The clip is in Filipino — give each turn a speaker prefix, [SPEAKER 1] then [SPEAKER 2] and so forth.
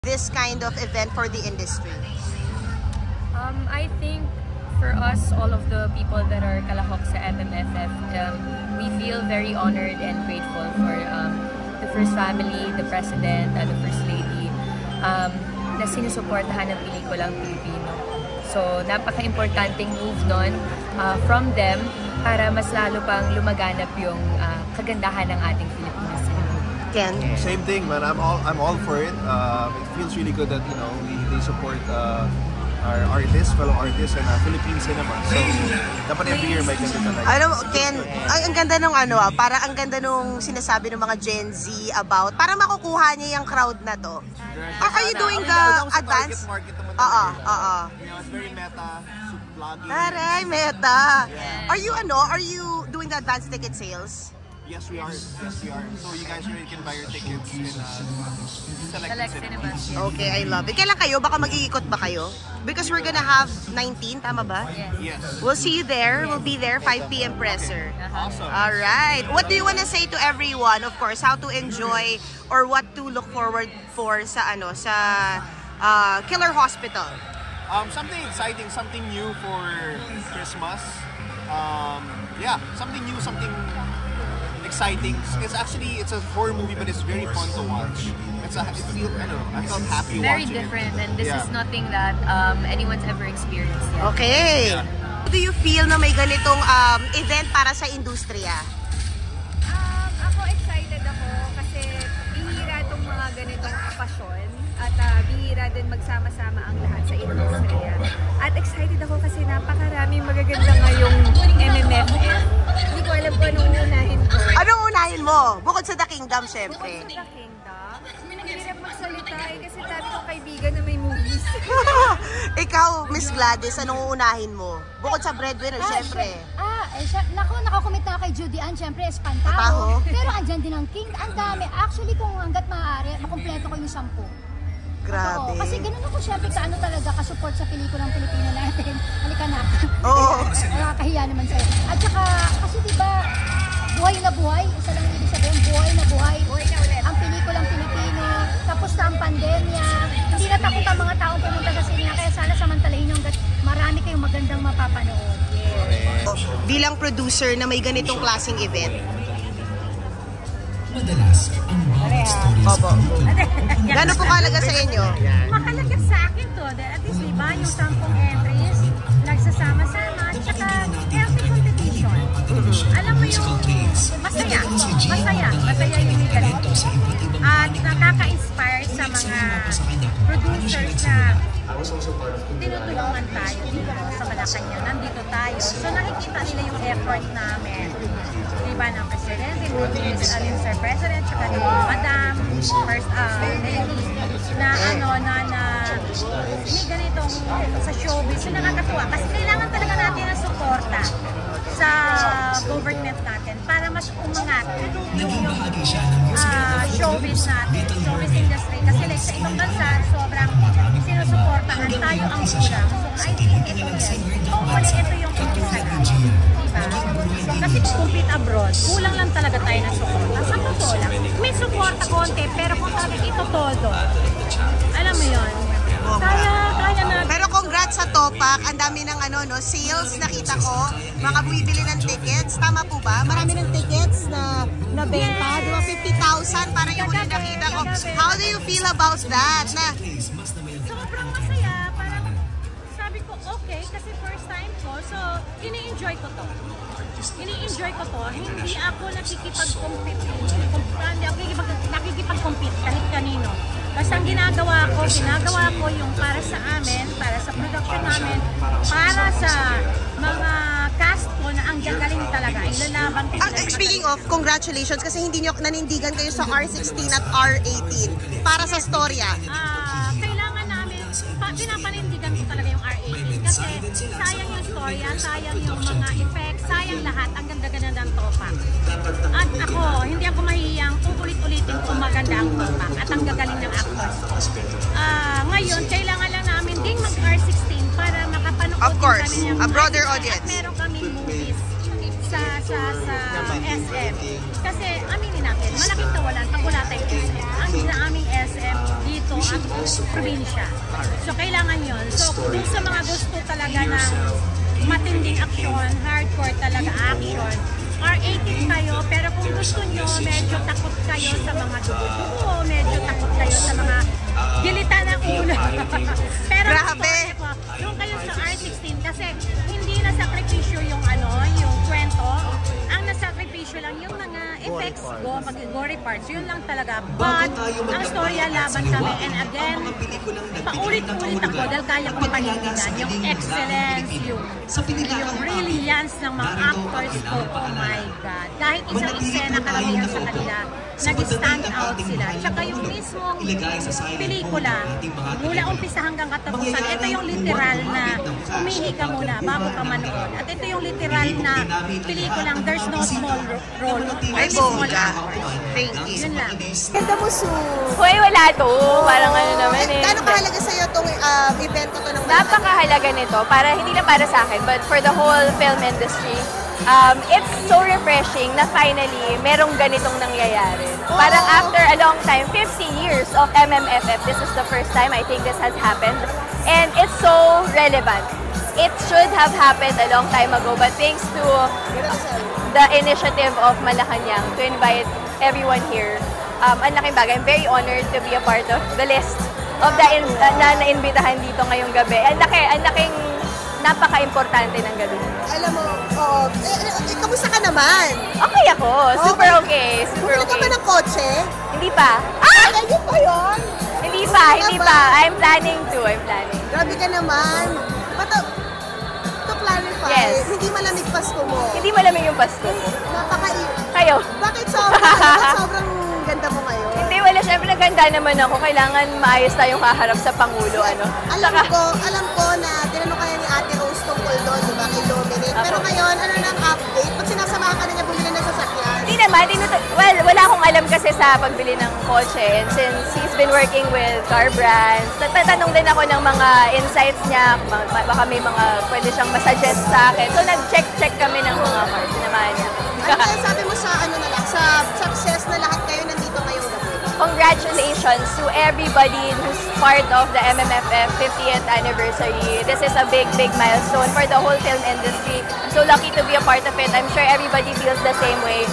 [SPEAKER 1] this kind of event for the industry?
[SPEAKER 2] I think for us, all of the people that are kalahok sa MMFF, we feel very honored and grateful for the First Family, the President, the First Lady, na sinusuportahan ng pelikulang Pilipino. So, napaka-importanting move nun from them para mas lalo pang lumaganap yung kagandahan ng ating Pilipinas.
[SPEAKER 1] Ken?
[SPEAKER 3] Same thing, man. I'm all for it. It feels really good that they support our artists, fellow artists, and Philippine cinema. So, dapat every year may ganito talaga.
[SPEAKER 1] Ano, Ken, ang ganda nung para ang ganda nung sinasabi ng mga Gen Z about, para makukuha niya yung crowd na to. Are you doing the advance? Oo.
[SPEAKER 3] It's very meta, vlogging.
[SPEAKER 1] Aray, meta. Are you doing the advance ticket sales?
[SPEAKER 3] Yes, we are. So you guys really can buy your tickets in select cinemas.
[SPEAKER 1] Okay, I love it. Kailan kayo? Baka mag-iikot ba kayo? Because we're gonna have 19, tama ba?
[SPEAKER 3] Yes.
[SPEAKER 1] We'll see you there. We'll be there 5 p.m. presser.
[SPEAKER 3] Awesome.
[SPEAKER 1] All right. What do you want to say to everyone? Of course, how to enjoy or what to look forward for sa Killer Hospital?
[SPEAKER 3] Something exciting, something new for Christmas. Something new, something exciting. It's a horror movie, but it's very fun to watch. I felt happy
[SPEAKER 2] very
[SPEAKER 3] watching
[SPEAKER 2] different,
[SPEAKER 3] it.
[SPEAKER 2] and this is nothing that anyone's ever experienced yet.
[SPEAKER 1] Okay.
[SPEAKER 3] Yeah.
[SPEAKER 1] How do you feel na may ganitong event para sa industriya?
[SPEAKER 4] Ako excited ako kasi bihira itong mga ganitong pasyon at bihira din magsama-sama ang lahat sa industriya. At excited ako kasi napakaraming magaganda ngayong MMFF. Hindi ko alam kung anong unahin ko.
[SPEAKER 1] Anong unahin mo? Bukod sa The Kingdom, syempre.
[SPEAKER 4] Bukod sa The Kingdom, hirap magsalita kasi dami kong kaibigan na may movies.
[SPEAKER 1] Ikaw, Miss Gladys, anong unahin mo? Bukod sa breadwinner, syempre.
[SPEAKER 5] Nakakomit na kay Judy Ann, syempre, Espantaho.
[SPEAKER 1] Taho.
[SPEAKER 5] Pero andyan din ang King, ang dami. Actually, kung hanggat maaari, makumpleto ko yung 10.
[SPEAKER 1] Grabe.
[SPEAKER 5] Kasi ganun ako syempre talaga kasupport sa pelikulang Pilipino natin. Halika na.
[SPEAKER 1] Oo.
[SPEAKER 5] Nakakahiya naman sa'yo. At saka, kasi diba, buhay na buhay. Isa lang ibig sabihin, buhay na buhay.
[SPEAKER 4] Buhay na ulit.
[SPEAKER 5] Ang pelikulang Pilipino, tapos na ang pandemya. Hindi natakot ang mga taong pumunta sa sininga. Kaya sana samantalahin yung marami kayong magandang mapapanood.
[SPEAKER 1] Bilang producer na may ganitong klaseng event.
[SPEAKER 6] Madalas, ang bawat story sa pelikula.
[SPEAKER 1] Gano'n po kalaga sa inyo?
[SPEAKER 7] Makalaga sa akin to. At least, diba, yung 10 entries, nagsasama-sama, at saka healthy competition. Alam mo yung masaya yung ganito. At nakaka-inspire sa mga producers na tinutulungan tayo dito sa Malacanang. Nandito tayo. So nakikita nila yung effort namin. Diba ng Presidente, Mr. President, tsaka ni Madam, First Lady, na may ganitong sa showbiz. So nakakatuwa. Kasi kailangan talaga natin ng suporta sa government natin para mas umangat yung showbiz natin, showbiz industry. Kasi like sa ibang bansa, sobrang sinusuportahan tayo ang kulang. So I think ito yung isa. Diba? Kasi compete abroad, kulang lang talaga tayo ng suporta. Sa totoo lang, may suporta konti, pero kung sabi ito todo, alam mo yun, kaya na.
[SPEAKER 1] Pero congrats sa Topak, ang dami ng sales nakita ko, mga bumibili ng tickets, tama po ba? Marami ng tickets na nabenta, di ba 50,000 para yung huli nakita ko. How do you feel about that?
[SPEAKER 7] Sobrang masaya, parang sabi ko okay, kasi first time ko, so ini-enjoy ko to. Hindi ako nakikipag-compete kahit kanino. Basta ang ginagawa ko yung para sa amin, para sa production namin, para sa mga cast ko na ang gagaling talaga, ilalaban ko.
[SPEAKER 1] Speaking of, congratulations kasi hindi nyo nanindigan kayo sa R16 at R18 para sa storya.
[SPEAKER 7] Kailangan namin, pinapanindigan ko talaga yung R18 kasi sayang yung storya, sayang yung mga effects, sayang lahat, ang ganda-ganda ng Topak. At ako, hindi ako mahihiyang ulit-ulitin kung maganda ang Topak at ang gagaling ng actors. Ngayon, kailangan lang namin ding mag-R16 para makapanood
[SPEAKER 1] of course,
[SPEAKER 7] kami ng
[SPEAKER 1] a broader audience.
[SPEAKER 7] At meron kaming movies sa sa SM. Kasi aminin natin, malaking kawalan pag wala tayong SM. Ang aming SM dito ang probinsya. So kailangan yun. So kung sa mga gusto talaga ng matinding action, hardcore talaga action, R18 kayo, pero kung gusto nyo, medyo takot kayo sa mga dugo-dugo, medyo takot kayo sa mga gilita ng ulo. Pero
[SPEAKER 1] Grabe!
[SPEAKER 7] yung kayo sa R16, kasi hindi na sakripisyo yung yung kwento. Ang nasakripisyo lang yung mga effects gory parts, yun lang talaga. But, ang storya laban kami, and again, paulit-ulit ako dahil kaya kong panindigan yung excellence, yung brilliance ng mga actors ko. Oh my God. Kahit isang eksena karamihan sa kanila, nag-stand out sila. Tsaka yung mismong pelikula, mula umpisa hanggang katapusan, ito yung literal na umihi ka muna bago ka manood. At ito yung literal na pelikulang there's no small role.
[SPEAKER 1] Ay, bongga. Thank you.
[SPEAKER 7] Yun lang.
[SPEAKER 1] Ganda mo, Su.
[SPEAKER 6] Hoy, wala to. Parang ano naman eh.
[SPEAKER 1] Gano'ng kahalaga sa'yo itong event ko to ng
[SPEAKER 6] Napakahalaga nito. Hindi lang para sa akin, but for the whole film industry. It's so refreshing na finally merong ganitong nangyayari. Parang after a long time, 50 years of MMFF, this is the first time I think this has happened. And it's so relevant. It should have happened a long time ago, but thanks to the initiative of Malacanang to invite everyone here, ang laking bagay. I'm very honored to be a part of the list of the na-imbitahan dito ngayong gabi. Ang laking napaka-importante ng gabi.
[SPEAKER 1] Alam mo, kamusta ka naman?
[SPEAKER 6] Okay ako. Super okay. Super
[SPEAKER 1] Bumili ka ba
[SPEAKER 6] okay.
[SPEAKER 1] ng kotse?
[SPEAKER 6] Hindi pa.
[SPEAKER 1] Ayun pa yun?
[SPEAKER 6] Hindi pa. I'm planning to.
[SPEAKER 1] Grabe ka naman. To clarify,
[SPEAKER 6] Yes.
[SPEAKER 1] hindi malamig Pasko mo.
[SPEAKER 6] Hindi malamig yung Pasko ko. Kayo.
[SPEAKER 1] Bakit sobrang ganda mo ngayon?
[SPEAKER 6] Hindi, wala. Siyempre, naganda naman ako. Kailangan maayos tayong haharap sa Pangulo.
[SPEAKER 1] Alam ko na tinanong kayo ni Ate Rose tungkol doon, di ba, kay Dominic. Pero ngayon, ano nang update? Pag sinasamahan ka na niya bumili ng sasakyan?
[SPEAKER 6] Hindi naman. Wala akong alam kasi sa pagbili ng kotse. And since he's been working with car brands, nagtatanong din ako ng mga insights niya. Baka may mga pwede siyang masuggest sa akin. So, nag-check kami ng mga cars. Sinamahan niya.
[SPEAKER 1] Ano kaya sabi mo sa sa success na lahat kayo nandito ngayong gabi?
[SPEAKER 6] Congratulations to everybody who's part of the MMFF 50th anniversary. This is a big milestone for the whole film industry. I'm so lucky to be a part of it. I'm sure everybody feels the same way.